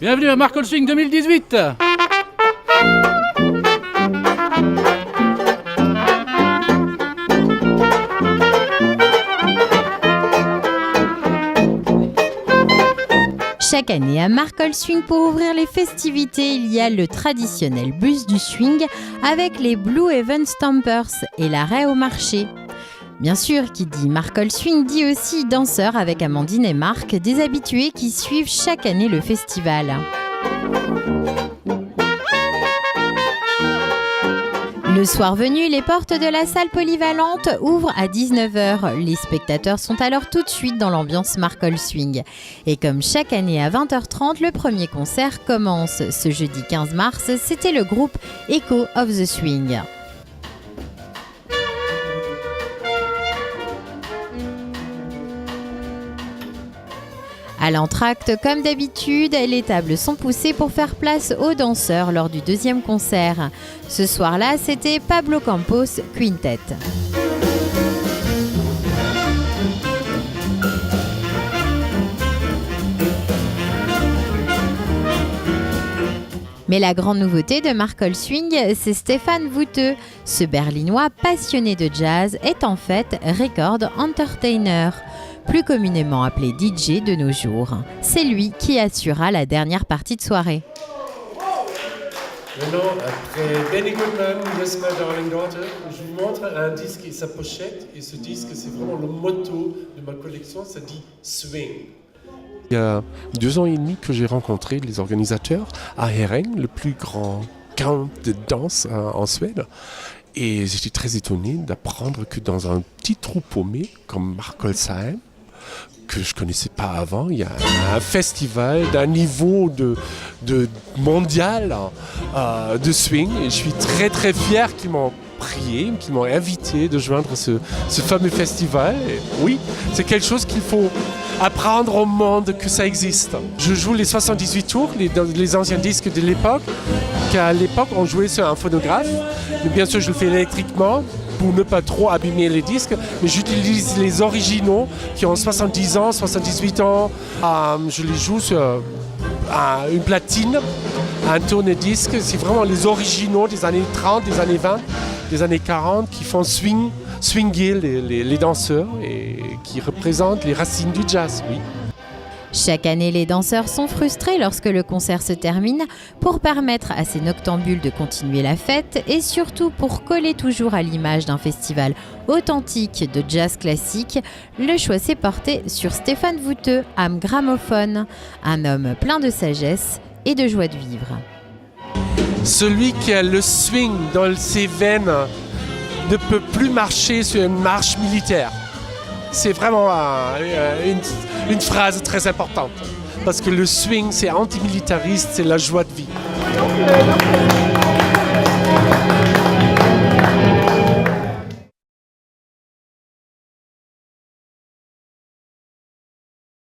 Bienvenue à Marcol Swing 2018. Chaque année à Marcol Swing, pour ouvrir les festivités, il y a le traditionnel bus du swing avec les Blue Heaven Stompers et l'arrêt au marché. Bien sûr, qui dit Marcol Swing dit aussi danseurs avec Amandine et Marc, des habitués qui suivent chaque année le festival. Le soir venu, les portes de la salle polyvalente ouvrent à 19h. Les spectateurs sont alors tout de suite dans l'ambiance Marcol Swing. Et comme chaque année à 20h30, le premier concert commence. Ce jeudi 15 mars, c'était le groupe Echo of the Swing. À l'entracte, comme d'habitude, les tables sont poussées pour faire place aux danseurs lors du deuxième concert. Ce soir-là, c'était Pablo Campos Quintet. Mais la grande nouveauté de Marcol Swing, c'est Stéphane Vouteux. Ce Berlinois passionné de jazz est en fait record entertainer, plus communément appelé DJ de nos jours. C'est lui qui assurera la dernière partie de soirée. Maintenant, après Benny Goodman, Yes My Darling Daughter, je vous montre un disque et sa pochette. Et ce disque, c'est vraiment le motto de ma collection, ça dit Swing. Il y a 2 ans et demi que j'ai rencontré les organisateurs à Herräng, le plus grand camp de danse en Suède. Et j'étais très étonné d'apprendre que dans un petit trou paumé comme Markolsheim, que je ne connaissais pas avant, il y a un festival d'un niveau de mondial de swing. Et je suis très très fier qu'ils m'ont prié, qu'ils m'ont invité de joindre ce fameux festival. Et oui, c'est quelque chose qu'il faut apprendre au monde que ça existe. Je joue les 78 tours, les anciens disques de l'époque, qu'à l'époque on jouait sur un phonographe. Mais bien sûr, je le fais électriquement pour ne pas trop abîmer les disques, mais j'utilise les originaux qui ont 70 ans, 78 ans. Je les joue sur une platine, un tourne-disque. C'est vraiment les originaux des années 30, des années 20, des années 40 qui font swinger les danseurs et qui représentent les racines du jazz, oui. Chaque année, les danseurs sont frustrés lorsque le concert se termine. Pour permettre à ces noctambules de continuer la fête et surtout pour coller toujours à l'image d'un festival authentique de jazz classique, le choix s'est porté sur Stéphane Vouteux, âme gramophone, un homme plein de sagesse et de joie de vivre. Celui qui a le swing dans ses veines ne peut plus marcher sur une marche militaire. C'est vraiment une phrase très importante. Parce que le swing, c'est antimilitariste, c'est la joie de vivre.